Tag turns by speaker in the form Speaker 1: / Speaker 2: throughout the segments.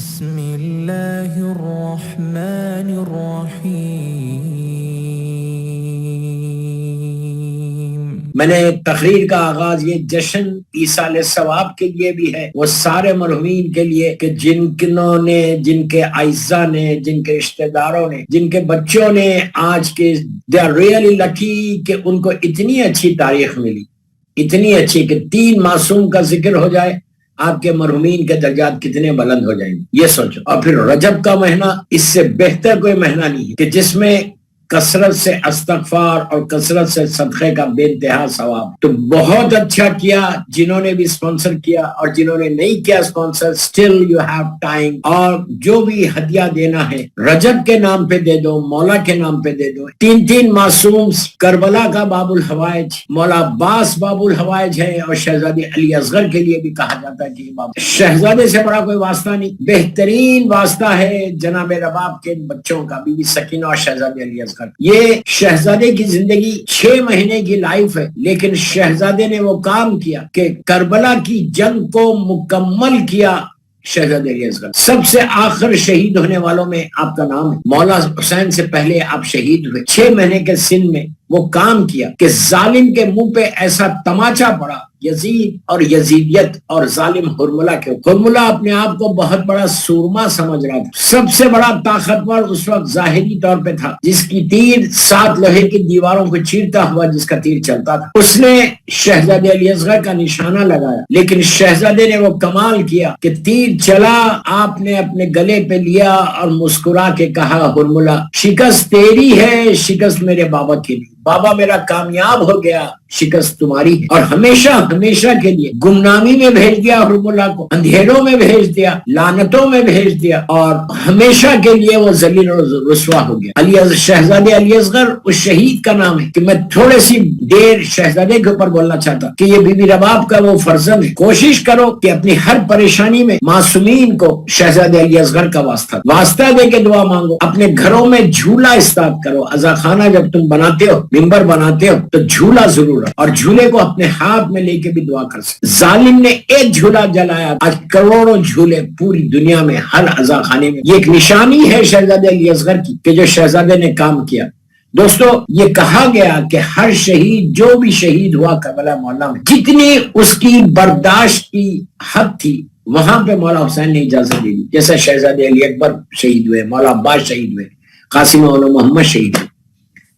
Speaker 1: بسم اللہ الرحمن الرحیم۔
Speaker 2: میں نے تقریر کا آغاز یہ جشن ایصال ثواب کے لیے بھی ہے، وہ سارے مرحومین کے لیے کہ جنہوں نے، جن کے اعزاء نے، جن کے رشتہ داروں نے، جن کے بچوں نے آج کے they are really lucky کہ ان کو اتنی اچھی تاریخ ملی، اتنی اچھی کہ 3 معصوم کا ذکر ہو جائے، آپ کے مرحومین کے درجات کتنے بلند ہو جائیں گے یہ سوچو۔ اور پھر رجب کا مہینہ، اس سے بہتر کوئی مہینہ نہیں ہے کہ جس میں کثرت سے استغفار اور کثرت سے صدقے کا بے انتہا ثواب۔ تو بہت اچھا کیا جنہوں نے بھی اسپانسر کیا، اور جنہوں نے نہیں کیا sponsor, still you have time. اور جو بھی ہدیہ دینا ہے رجب کے نام پہ دے دو، مولا کے نام پہ دے دو۔ 3 معصوم، کربلا کا باب الحوائج مولا عباس باب الحوائج ہے، اور شہزادی علی اصغر کے لیے بھی کہا جاتا ہے کہ یہ باب، شہزادے سے بڑا کوئی واسطہ نہیں، بہترین واسطہ ہے جناب رباب کے بچوں کا، بی بی سکینہ اور شہزادی علی اصغر۔ یہ شہزادے کی زندگی 6 مہینے کی لائف ہے، لیکن شہزادے نے وہ کام کیا کہ کربلا کی جنگ کو مکمل کیا۔ شہزادے علی اصغر سب سے آخر شہید ہونے والوں میں آپ کا نام ہے، مولا حسین سے پہلے آپ شہید ہوئے۔ 6 مہینے کے سن میں وہ کام کیا کہ ظالم کے منہ پہ ایسا تماچا پڑا، یزید اور یزیدیت اور ظالم ہرملہ کے۔ ہرملہ اپنے آپ کو بہت بڑا سورما سمجھ رہا تھا، سب سے بڑا طاقتور اس وقت ظاہری طور پہ تھا، جس کی تیر 7 لوہے کی دیواروں کو چیرتا ہوا جس کا تیر چلتا تھا۔ اس نے شہزادے علی اصغر کا نشانہ لگایا، لیکن شہزادے نے وہ کمال کیا کہ تیر چلا، آپ نے اپنے گلے پہ لیا اور مسکرا کے کہا، ہرملہ شکست تیری ہے، شکست میرے بابا کے لیے، بابا میرا کامیاب ہو گیا، شکست تمہاری ہے۔ اور ہمیشہ ہمیشہ کے لیے گمنامی میں بھیج دیا ہرملہ کو، اندھیروں میں بھیج دیا، لعنتوں میں بھیج دیا، اور ہمیشہ کے لیے وہ ذلیل اور رسوا ہو گیا۔ شہزادے علی اصغر اس شہید کا نام ہے کہ میں تھوڑے سی دیر شہزادے کے اوپر بولنا چاہتا کہ یہ بی بی رباب کا وہ فرزند ہے۔ کوشش کرو کہ اپنی ہر پریشانی میں معصومین کو شہزادے علی اصغر کا واسطہ دے کے دعا مانگو۔ اپنے گھروں میں جھولا استاد کرو، عزاخانہ جب تم بناتے ہو، ممبر بناتے ہو، تو جھولا ضرور رکھو، اور جھولے کو اپنے ہاتھ میں لے کے بھی دعا کر سکتے۔ ظالم نے ایک جھولا جلایا، آج کروڑوں جھولے پوری دنیا میں ہر عزاخانے میں۔ یہ ایک نشانی ہے شہزادے علی اصغر کی کہ جو شہزادے نے کام کیا۔ دوستو یہ کہا گیا کہ ہر شہید، جو بھی شہید ہوا کربلا معلی میں، جتنی اس کی برداشت کی حد تھی، وہاں پہ مولا حسین نے اجازت دی، جیسے شہزادے علی اکبر شہید ہوئے، مولا عباس شہید ہوئے، قاسم مولا محمد شہید ہوئے۔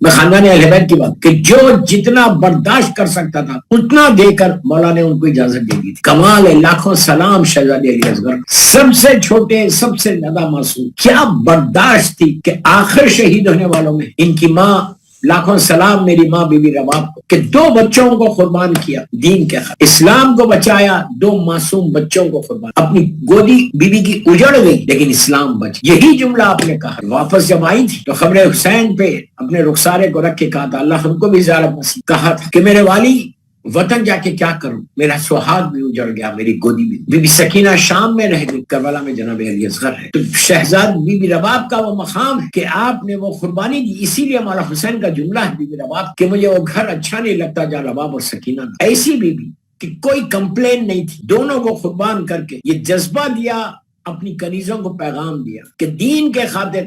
Speaker 2: میں خاندان اہل بیت کی بات کہ جو جتنا برداشت کر سکتا تھا اتنا دے کر مولا نے ان کو اجازت دے دی تھی۔ کمال ہے، لاکھوں سلام شہزادے علی اصغر، سب سے چھوٹے، سب سے زیادہ معصوم، کیا برداشت تھی کہ آخر شہید ہونے والوں میں ان کی ماں، لاکھوں سلام میری ماں بی بی رباب کو، کہ 2 بچوں کو قربان کیا دین کے خاطر، اسلام کو بچایا، 2 معصوم بچوں کو قربان، اپنی گودی بی بی کی اجڑ گئی لیکن اسلام بچ۔ یہی جملہ آپ نے کہا، واپس جب آئی تھی تو قبر حسین پہ اپنے رخسارے کو رکھ کے کہا تھا، اللہ ہم کو بھی زیارت نصیب، کہا تھا کہ میرے والی وطن جا کے کیا کروں، میرا سہاگ بھی اجڑ گیا، میری گودی بھی۔ بی بی سکینہ شام میں رہ گئی، کربلا میں جناب علی اصغر ہے۔ تو شہزاد بی بی رباب کا وہ مقام ہے کہ آپ نے وہ قربانی دی، اسی لیے مولا حسین کا جملہ ہے بی بی رباب کہ مجھے وہ گھر اچھا نہیں لگتا جہاں رباب اور سکینہ تھا۔ ایسی بی بی کہ کوئی کمپلین نہیں تھی، دونوں کو قربان کر کے یہ جذبہ دیا، اپنی کنیزوں کو پیغام دیا کہ دین کے خاطر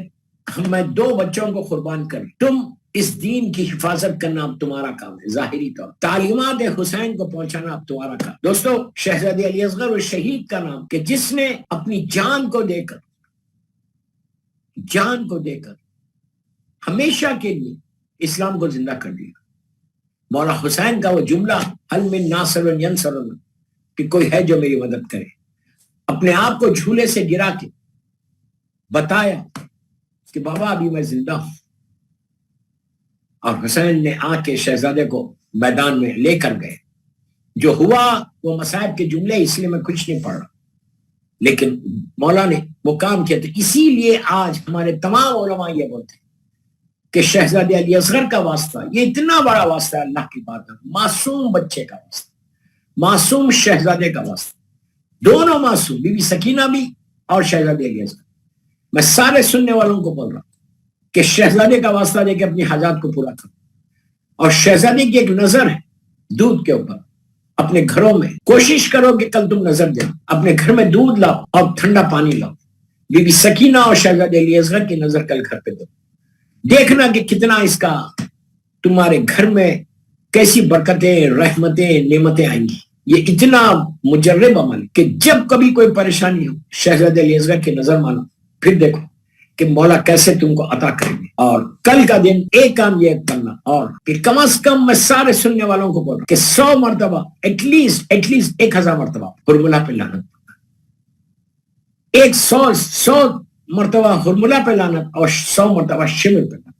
Speaker 2: میں 2 بچوں کو قربان کر، تم اس دین کی حفاظت کرنا اب تمہارا کام ہے، ظاہری طور تعلیمات حسین کو پہنچانا اب تمہارا کام۔ دوستو شہزادے علی اصغر اس شہید کا نام کہ جس نے اپنی جان کو دے کر ہمیشہ کے لیے اسلام کو زندہ کر دیا۔ مولا حسین کا وہ جملہ، حل من ناصر ینصرنا، کہ کوئی ہے جو میری مدد کرے، اپنے آپ کو جھولے سے گرا کے بتایا کہ بابا ابھی میں زندہ ہوں۔ اور حسین نے آ کے شہزادے کو میدان میں لے کر گئے۔ جو ہوا وہ مصائب کے جملے، اس لیے میں کچھ نہیں پڑھ رہا، لیکن مولا نے وہ کام کیا تھا۔ اسی لیے آج ہمارے تمام علماء یہ بولتے ہیں کہ شہزادے علی اصغر کا واسطہ یہ اتنا بڑا واسطہ ہے اللہ کی بات ہے، معصوم بچے کا واسطہ، معصوم شہزادے کا واسطہ، دونوں معصوم، بی بی سکینہ بھی اور شہزادے علی اصغر۔ میں سارے سننے والوں کو بول رہا ہوں کہ شہزادے کا واسطہ دے کے اپنی حاجات کو پورا کرو۔ اور شہزادے کی ایک نظر ہے دودھ کے اوپر، اپنے گھروں میں کوشش کرو کہ کل تم نظر دے، اپنے گھر میں دودھ لاؤ اور ٹھنڈا پانی لاؤ، بی بی سکینہ اور شہزادے علی اصغر کی نظر کل گھر پہ دو، دیکھنا کہ کتنا اس کا تمہارے گھر میں کیسی برکتیں، رحمتیں، نعمتیں آئیں گی۔ یہ اتنا مجرب عمل کہ جب کبھی کوئی پریشانی ہو شہزادے علی اصغر کی نظر مانو، پھر دیکھو کہ مولا کیسے تم کو عطا کریں گے۔ اور کل کا دن ایک کام یہ کرنا، اور کہ کم از کم میں سارے سننے والوں کو بول رہا ہوں کہ 100 مرتبہ ایٹ لیسٹ 1000 مرتبہ حرملہ پہ لعنت، 100 مرتبہ حرملہ پہ لعنت اور 100 مرتبہ شمر پہ لعنت۔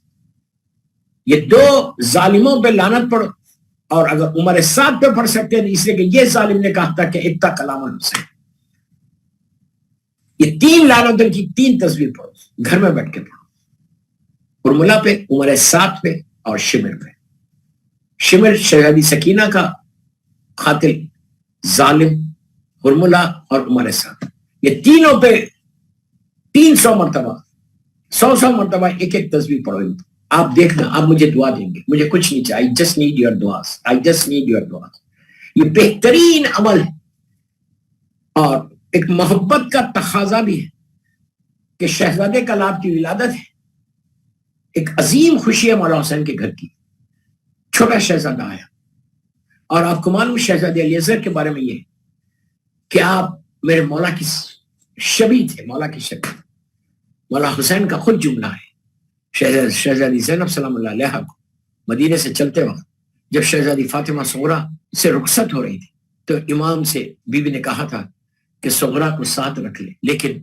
Speaker 2: یہ 2 ظالموں پہ لعنت پڑھو، اور اگر عمر سعد پہ پڑھ سکتے ہیں اس لیے کہ یہ ظالم نے کہا تھا کہ ابتا کلام الحسین، یہ 3 لعنتوں کی 3 تصویر پڑھو، گھر میں بیٹھ کے پڑھو، حرملہ پہ، عمر سعد پہ اور شمر پہ۔ شمر شہزادی سکینہ کا قاتل، ظالم، حرملہ اور عمر سعد، یہ تینوں پہ 300 مرتبہ 100 مرتبہ ایک ایک تصویر پڑھو۔ آپ دیکھنا، آپ مجھے دعا دیں گے، مجھے کچھ نہیں چاہیے، I just need your duas, I just need your duas۔ یہ بہترین عمل ہے اور ایک محبت کا تقاضا بھی ہے کہ شہزادے کلاب کی ولادت ہے، ایک عظیم خوشی ہے مولا حسین کے گھر کی، چھوٹا شہزادہ آیا۔ اور آپ کو معلوم شہزادے علی اصغر کے بارے میں یہ کہ آپ میرے مولا کی شبیہ تھے، مولا کی شبیہ۔ مولا حسین کا خود جملہ ہے، شہزادی زینب سلام اللہ علیہا کو مدینے سے چلتے وقت جب شہزادی فاطمہ صغرا سے رخصت ہو رہی تھی تو امام سے بی بی نے کہا تھا کہ صغرا کو ساتھ رکھ لے، لیکن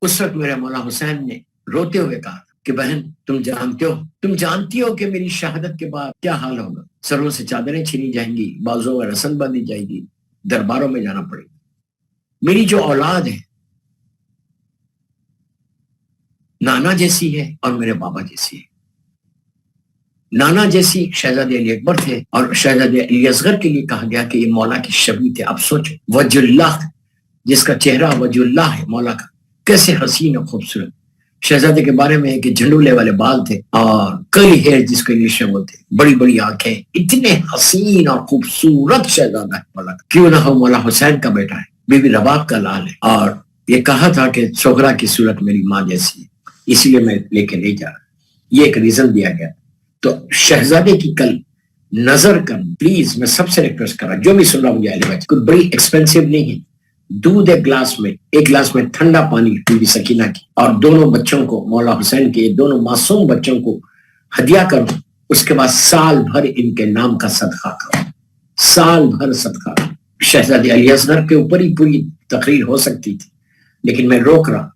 Speaker 2: اس وقت میرے مولا حسین نے روتے ہوئے کہا کہ بہن تم جانتی ہو کہ میری شہادت کے بعد کیا حال ہوگا، سروں سے چادریں چھینی جائیں گی، بازوں میں رسن باندھی جائے گی، درباروں میں جانا پڑے گا۔ میری جو اولاد ہے نانا جیسی ہے اور میرے بابا جیسی ہے۔ نانا جیسی شہزادے علی اکبر تھے اور شہزادے علی اصغر کے لیے کہا گیا کہ یہ مولا کی شبیہ تھے۔ اب سوچو، وجہ اللہ، جس کا چہرہ وجہ اللہ ہے مولا کا، کیسے حسین اور خوبصورت۔ شہزادے کے بارے میں ہے کہ جھنڈولے والے بال تھے اور کرلی ہیئر جس کو انگلش میں بولتے، بڑی بڑی آنکھیں، اتنے حسین اور خوبصورت شہزادہ ہے مولا کا، کیوں نہ ہو مولا حسین کا بیٹا ہے، بی بی رباب کا لال ہے۔ اور یہ کہا تھا کہ صغرا کی صورت میری ماں جیسی ہے، اسی لیے میں لے کے نہیں جا رہا، یہ ایک ریزن دیا گیا۔ تو شہزادے کی کل نظر کرنا پلیز، میں سب سے ریکویسٹ کر رہا ہوں، جو بھی سن رہا ہوں مجھے اہل بیت، کوئی بڑی ایکسپینسو نہیں ہے، دودھ ایک گلاس میں ٹھنڈا پانی بی بی سکینہ کی، اور دونوں بچوں کو، مولا حسین کے دونوں معصوم بچوں کو ہدیہ کرو، اس کے بعد سال بھر ان کے نام کا صدقہ کرو، سال بھر صدقہ۔ شہزادے علی اصغر کے اوپر ہی پوری تقریر ہو سکتی تھی لیکن میں روک رہا